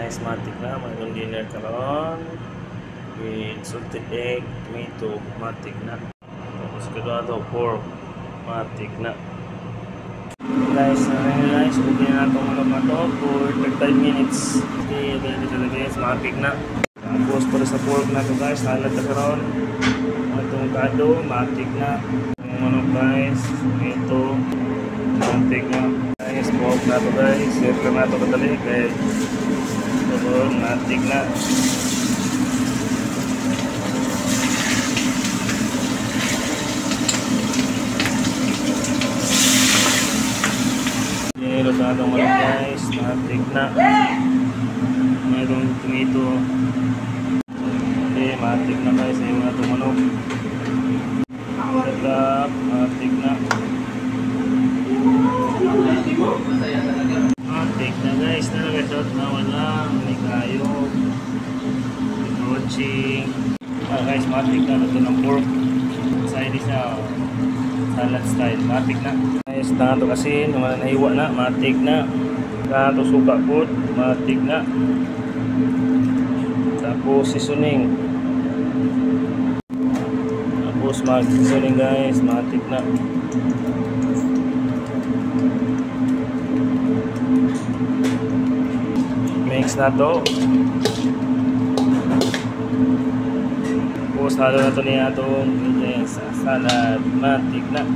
Guys, matik na. Mayroong dinner karon with salted egg, tomato, matik na. Tapos kadado pork, matik na. Guys, okay na itong manok na to for 35 minutes. Okay, ganyan talaga guys, matik na. Tapos para sa pork na to guys, halat na karon. Itong kado, matik na. Yung manok guys, ito, matik na. Guys, pork na to guys, siyempre na to kadali guys. Ito, matik na. Lutadong manok guys, matik na. Mayroong tomato. Okay, matik na guys, yung mga manok. Lagap, matik na. Matik na guys, nalagasot na wala. May kayo. Roaching. Guys, matik na. Ito ng pork. Side siya. Salad style, matik na. Guys, tangan to kasi, naman nahiwa na, matik na. Tangan to suka po, matik na. Tapos seasoning. Tapos mag-seasoning guys, matik na. Mix na to. Tapos halo na to niya itong salad, matik na.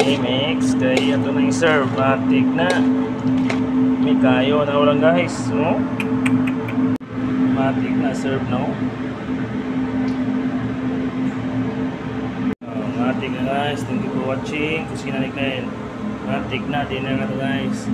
I-mix, kaya ito na yung serve, matik na. May kayo na ulang guys, no? Matik na serve, no? Matik na guys, thank you for watching. Kusina ni Kain, matik na, dinner na to guys.